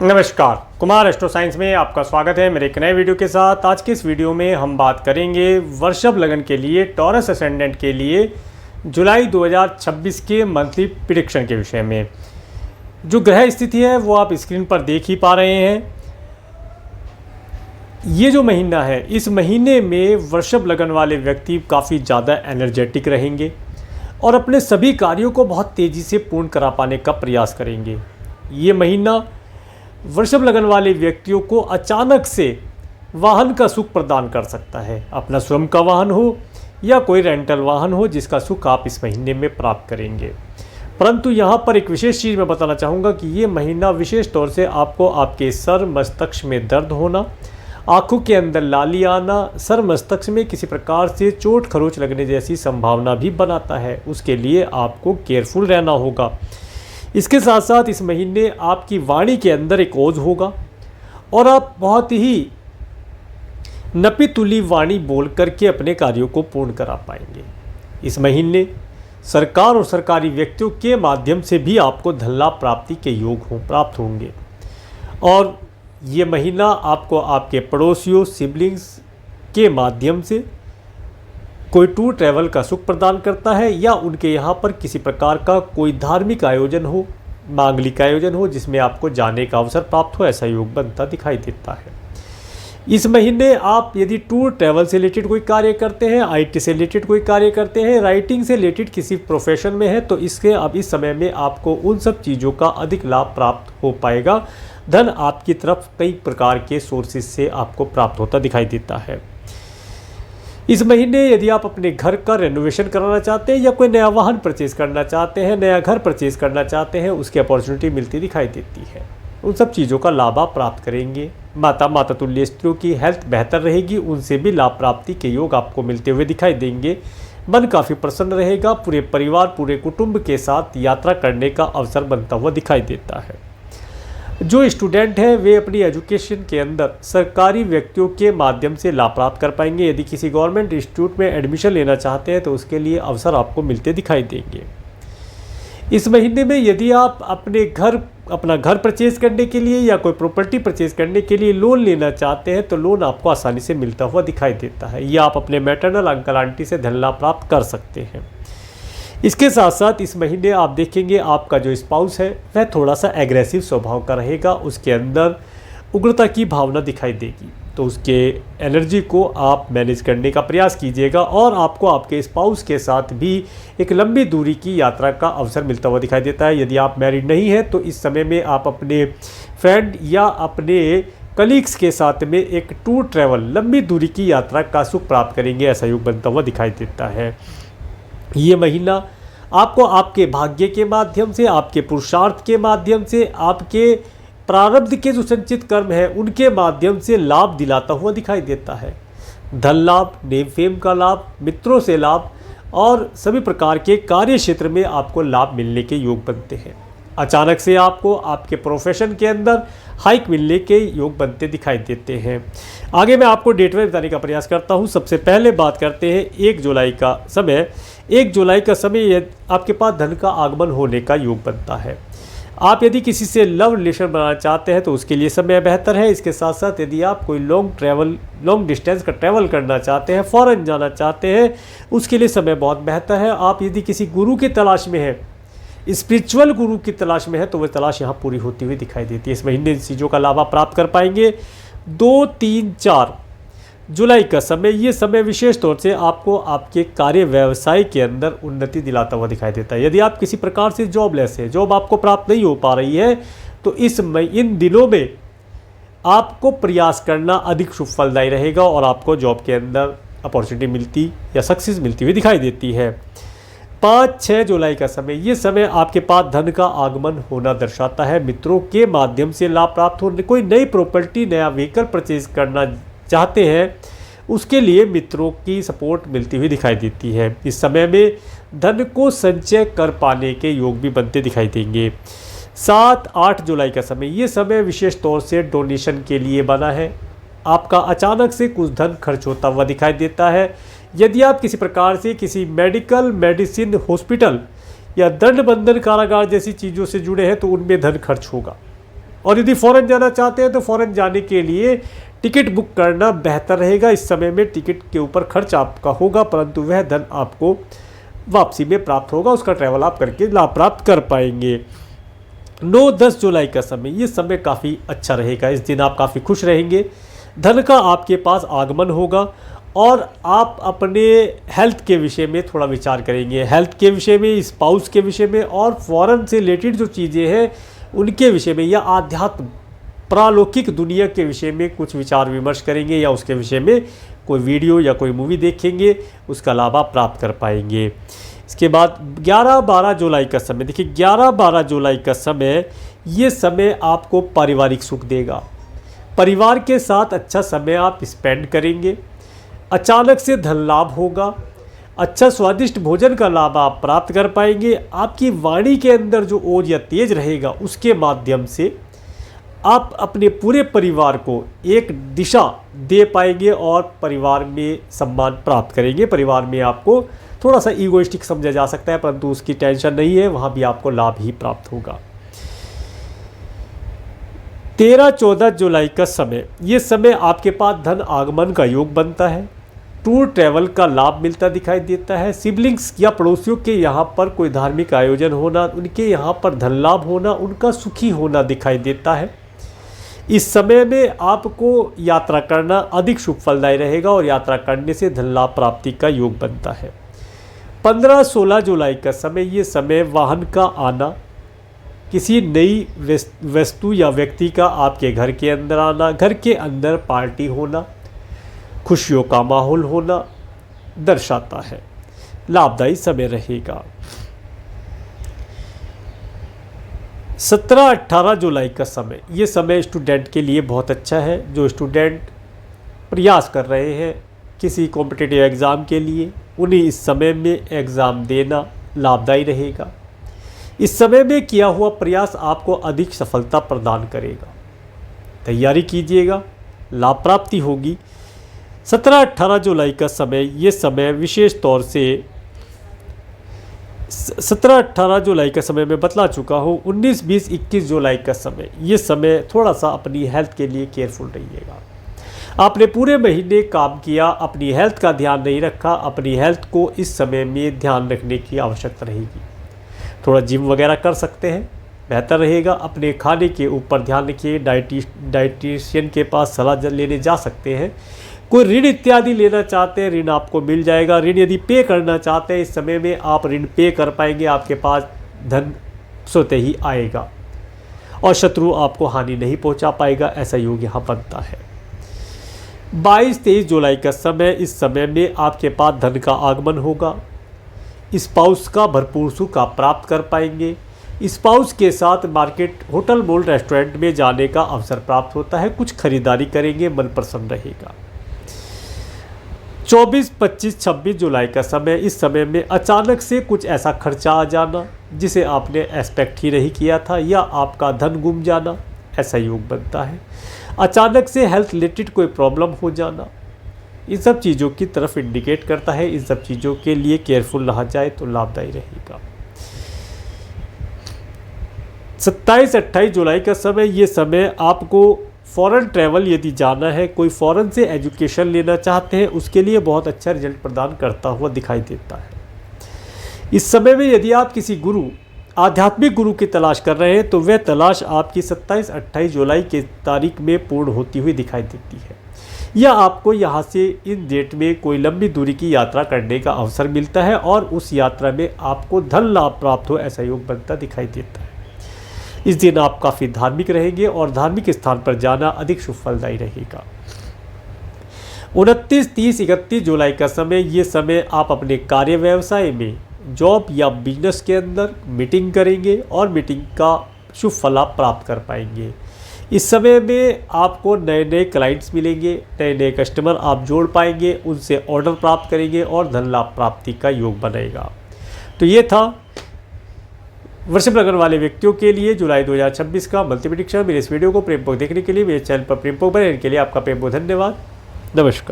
नमस्कार, Kumar astro science में आपका स्वागत है मेरे एक नए वीडियो के साथ। आज की इस वीडियो में हम बात करेंगे वृषभ लगन के लिए, टॉरस असेंडेंट के लिए जुलाई 2026 के मंथली प्रेडिक्शन के विषय में। जो ग्रह स्थिति है वो आप स्क्रीन पर देख ही पा रहे हैं। ये जो महीना है, इस महीने में वृषभ लगन वाले व्यक्ति काफ़ी ज़्यादा एनर्जेटिक रहेंगे और अपने सभी कार्यों को बहुत तेज़ी से पूर्ण करा पाने का प्रयास करेंगे। ये महीना वृषभ लगन वाले व्यक्तियों को अचानक से वाहन का सुख प्रदान कर सकता है। अपना स्वयं का वाहन हो या कोई रेंटल वाहन हो, जिसका सुख आप इस महीने में प्राप्त करेंगे। परंतु यहाँ पर एक विशेष चीज़ मैं बताना चाहूँगा कि ये महीना विशेष तौर से आपको आपके सर मस्तिष्क में दर्द होना, आँखों के अंदर लाली आना, सर मस्तिष्क में किसी प्रकार से चोट खरोच लगने जैसी संभावना भी बनाता है। उसके लिए आपको केयरफुल रहना होगा। इसके साथ साथ इस महीने आपकी वाणी के अंदर एक ओज होगा और आप बहुत ही नपी तुली वाणी बोल करके अपने कार्यों को पूर्ण करा पाएंगे। इस महीने सरकार और सरकारी व्यक्तियों के माध्यम से भी आपको धन लाभ प्राप्ति के योग प्राप्त होंगे। और ये महीना आपको आपके पड़ोसियों, सिबलिंग्स के माध्यम से कोई टूर ट्रैवल का सुख प्रदान करता है, या उनके यहाँ पर किसी प्रकार का कोई धार्मिक आयोजन हो, मांगलिक आयोजन हो, जिसमें आपको जाने का अवसर प्राप्त हो, ऐसा योग बनता दिखाई देता है। इस महीने आप यदि टूर ट्रैवल से रिलेटेड कोई कार्य करते हैं, आईटी से रिलेटेड कोई कार्य करते हैं, राइटिंग से रिलेटेड किसी प्रोफेशन में है, तो इसके अब इस समय में आपको उन सब चीज़ों का अधिक लाभ प्राप्त हो पाएगा। धन आपकी तरफ कई प्रकार के सोर्सेज से आपको प्राप्त होता दिखाई देता है। इस महीने यदि आप अपने घर का रेनोवेशन कराना चाहते हैं या कोई नया वाहन परचेज़ करना चाहते हैं, नया घर परचेज़ करना चाहते हैं, उसकी अपॉर्चुनिटी मिलती दिखाई देती है। उन सब चीज़ों का लाभ आप प्राप्त करेंगे। माता तुल्य स्त्रियों की हेल्थ बेहतर रहेगी, उनसे भी लाभ प्राप्ति के योग आपको मिलते हुए दिखाई देंगे। मन काफ़ी प्रसन्न रहेगा। पूरे परिवार, पूरे कुटुंब के साथ यात्रा करने का अवसर बनता हुआ दिखाई देता है। जो स्टूडेंट हैं वे अपनी एजुकेशन के अंदर सरकारी व्यक्तियों के माध्यम से लाभ प्राप्त कर पाएंगे। यदि किसी गवर्नमेंट इंस्टीट्यूट में एडमिशन लेना चाहते हैं तो उसके लिए अवसर आपको मिलते दिखाई देंगे। इस महीने में यदि आप अपना घर परचेज करने के लिए या कोई प्रॉपर्टी परचेज करने के लिए लोन लेना चाहते हैं तो लोन आपको आसानी से मिलता हुआ दिखाई देता है, या आप अपने मैटरनल अंकल आंटी से धन लाभ प्राप्त कर सकते हैं। इसके साथ साथ इस महीने आप देखेंगे आपका जो स्पाउस है वह थोड़ा सा एग्रेसिव स्वभाव का रहेगा। उसके अंदर उग्रता की भावना दिखाई देगी, तो उसके एनर्जी को आप मैनेज करने का प्रयास कीजिएगा। और आपको आपके स्पाउस के साथ भी एक लंबी दूरी की यात्रा का अवसर मिलता हुआ दिखाई देता है। यदि आप मैरिड नहीं हैं तो इस समय में आप अपने फ्रेंड या अपने कलीग्स के साथ में एक टूर ट्रैवल, लंबी दूरी की यात्रा का सुख प्राप्त करेंगे, ऐसा योग बनता हुआ दिखाई देता है। ये महीना आपको आपके भाग्य के माध्यम से, आपके पुरुषार्थ के माध्यम से, आपके प्रारब्ध के जो संचित कर्म है उनके माध्यम से लाभ दिलाता हुआ दिखाई देता है। धन लाभ, नेम फेम का लाभ, मित्रों से लाभ और सभी प्रकार के कार्य क्षेत्र में आपको लाभ मिलने के योग बनते हैं। अचानक से आपको आपके प्रोफेशन के अंदर हाइक मिलने के योग बनते दिखाई देते हैं। आगे मैं आपको डेट वाइज बताने का प्रयास करता हूं। सबसे पहले बात करते हैं 1 जुलाई का समय। 1 जुलाई का समय आपके पास धन का आगमन होने का योग बनता है। आप यदि किसी से लव रिलेशन बनाना चाहते हैं तो उसके लिए समय बेहतर है। इसके साथ साथ यदि आप कोई लॉन्ग डिस्टेंस का ट्रैवल करना चाहते हैं, फॉरेन जाना चाहते हैं, उसके लिए समय बहुत बेहतर है। आप यदि किसी गुरु की तलाश में हैं, स्पिरिचुअल गुरु की तलाश में है, तो वह तलाश यहाँ पूरी होती हुई दिखाई देती है। इस महीने चीज़ों का लाभ आप प्राप्त कर पाएंगे। 2, 3, 4 जुलाई का समय, ये समय विशेष तौर से आपको आपके कार्य व्यवसाय के अंदर उन्नति दिलाता हुआ दिखाई देता है। यदि आप किसी प्रकार से जॉबलेस है, जॉब आपको प्राप्त नहीं हो पा रही है, तो इन दिनों में आपको प्रयास करना अधिक शुभ फलदायी रहेगा और आपको जॉब के अंदर अपॉर्चुनिटी मिलती या सक्सेस मिलती हुई दिखाई देती है। 5-6 जुलाई का समय, ये समय आपके पास धन का आगमन होना दर्शाता है। मित्रों के माध्यम से लाभ प्राप्त होने, कोई नई प्रॉपर्टी, नया व्हीकल परचेज करना चाहते हैं, उसके लिए मित्रों की सपोर्ट मिलती हुई दिखाई देती है। इस समय में धन को संचय कर पाने के योग भी बनते दिखाई देंगे। 7-8 जुलाई का समय, ये समय विशेष तौर से डोनेशन के लिए बना है। आपका अचानक से कुछ धन खर्च होता हुआ दिखाई देता है। यदि आप किसी प्रकार से किसी मेडिसिन, हॉस्पिटल या दंड बंधन कारागार जैसी चीज़ों से जुड़े हैं तो उनमें धन खर्च होगा। और यदि फ़ौरन जाना चाहते हैं तो फ़ौरन जाने के लिए टिकट बुक करना बेहतर रहेगा। इस समय में टिकट के ऊपर खर्च आपका होगा, परंतु वह धन आपको वापसी में प्राप्त होगा, उसका ट्रैवल आप करके लाभ प्राप्त कर पाएंगे। 9-10 जुलाई का समय, ये समय काफ़ी अच्छा रहेगा। इस दिन आप काफ़ी खुश रहेंगे, धन का आपके पास आगमन होगा और आप अपने हेल्थ के विषय में थोड़ा विचार करेंगे, हेल्थ के विषय में, स्पाउस के विषय में और फॉरेन से रिलेटेड जो चीज़ें हैं उनके विषय में, या आध्यात्म प्रालौकिक दुनिया के विषय में कुछ विचार विमर्श करेंगे, या उसके विषय में कोई वीडियो या कोई मूवी देखेंगे, उसका लाभ आप प्राप्त कर पाएंगे। इसके बाद 11-12 जुलाई का समय, देखिए 11-12 जुलाई का समय, ये समय आपको पारिवारिक सुख देगा। परिवार के साथ अच्छा समय आप स्पेंड करेंगे, अचानक से धन लाभ होगा, अच्छा स्वादिष्ट भोजन का लाभ आप प्राप्त कर पाएंगे। आपकी वाणी के अंदर जो ओज या तेज रहेगा उसके माध्यम से आप अपने पूरे परिवार को एक दिशा दे पाएंगे और परिवार में सम्मान प्राप्त करेंगे। परिवार में आपको थोड़ा सा ईगोइस्टिक समझा जा सकता है, परंतु उसकी टेंशन नहीं है, वहाँ भी आपको लाभ ही प्राप्त होगा। 13-14 जुलाई का समय, ये समय आपके पास धन आगमन का योग बनता है, टूर ट्रैवल का लाभ मिलता दिखाई देता है। सिबलिंग्स या पड़ोसियों के यहाँ पर कोई धार्मिक आयोजन होना, उनके यहाँ पर धन लाभ होना, उनका सुखी होना दिखाई देता है। इस समय में आपको यात्रा करना अधिक शुभ फलदायी रहेगा और यात्रा करने से धन लाभ प्राप्ति का योग बनता है। 15-16 जुलाई का समय, ये समय वाहन का आना, किसी नई वस्तु या व्यक्ति का आपके घर के अंदर आना, घर के अंदर पार्टी होना, खुशियों का माहौल होना दर्शाता है। लाभदायी समय रहेगा। 17-18 जुलाई का समय, ये समय स्टूडेंट के लिए बहुत अच्छा है। जो स्टूडेंट प्रयास कर रहे हैं किसी कॉम्पिटिटिव एग्ज़ाम के लिए, उन्हें इस समय में एग्ज़ाम देना लाभदायी रहेगा। इस समय में किया हुआ प्रयास आपको अधिक सफलता प्रदान करेगा। तैयारी कीजिएगा, लाभ प्राप्ति होगी। 17-18 जुलाई का समय, ये समय विशेष तौर से 17-18 जुलाई का समय मैं बतला चुका हूँ। 19, 20, 21 जुलाई का समय, ये समय थोड़ा सा अपनी हेल्थ के लिए केयरफुल रहिएगा। आपने पूरे महीने काम किया, अपनी हेल्थ का ध्यान नहीं रखा, अपनी हेल्थ को इस समय में ध्यान रखने की आवश्यकता रहेगी। थोड़ा जिम वगैरह कर सकते हैं, बेहतर रहेगा। अपने खाने के ऊपर ध्यान रखिए, डाइटिशियन के पास सलाह लेने जा सकते हैं। कोई ऋण इत्यादि लेना चाहते हैं, ऋण आपको मिल जाएगा। ऋण यदि पे करना चाहते हैं, इस समय में आप ऋण पे कर पाएंगे, आपके पास धन स्वतः ही आएगा और शत्रु आपको हानि नहीं पहुंचा पाएगा, ऐसा योग यहाँ बनता है। 22-23 जुलाई का समय, इस समय में आपके पास धन का आगमन होगा, स्पाउस का भरपूर सुख आप प्राप्त कर पाएंगे। स्पाउस के साथ मार्केट, होटल, मॉल, रेस्टोरेंट में जाने का अवसर प्राप्त होता है। कुछ खरीदारी करेंगे, मन प्रसन्न रहेगा। 24, 25, 26 जुलाई का समय, इस समय में अचानक से कुछ ऐसा खर्चा आ जाना जिसे आपने एक्सपेक्ट ही नहीं किया था, या आपका धन गुम जाना, ऐसा योग बनता है। अचानक से हेल्थ रिलेटेड कोई प्रॉब्लम हो जाना, इन सब चीज़ों की तरफ इंडिकेट करता है। इन सब चीज़ों के लिए केयरफुल रहा जाए तो लाभदायी रहेगा। 27-28 जुलाई का समय, ये समय आपको फॉरेन ट्रैवल यदि जाना है, कोई फॉरेन से एजुकेशन लेना चाहते हैं, उसके लिए बहुत अच्छा रिजल्ट प्रदान करता हुआ दिखाई देता है। इस समय में यदि आप किसी गुरु, आध्यात्मिक गुरु की तलाश कर रहे हैं, तो वह तलाश आपकी 27-28 जुलाई के तारीख में पूर्ण होती हुई दिखाई देती है, या आपको यहाँ से इन डेट में कोई लंबी दूरी की यात्रा करने का अवसर मिलता है और उस यात्रा में आपको धन लाभ प्राप्त हो, ऐसा योग बनता दिखाई देता है। इस दिन आप काफ़ी धार्मिक रहेंगे और धार्मिक स्थान पर जाना अधिक शुभ फलदायी रहेगा। 29, 30, 31 जुलाई का समय, ये समय आप अपने कार्य व्यवसाय में, जॉब या बिजनेस के अंदर मीटिंग करेंगे और मीटिंग का शुभ फल आप प्राप्त कर पाएंगे। इस समय में आपको नए नए क्लाइंट्स मिलेंगे, नए नए कस्टमर आप जोड़ पाएंगे, उनसे ऑर्डर प्राप्त करेंगे और धन लाभ प्राप्ति का योग बनेगा। तो ये था वृषभ लग्न वाले व्यक्तियों के लिए जुलाई 2026 का मंथली प्रेडिक्शन। मेरे इस वीडियो को प्रेमपूर्वक देखने के लिए, मेरे चैनल पर प्रेमपूर्वक बने रहने के लिए आपका प्रेमपूर्वक धन्यवाद। नमस्कार।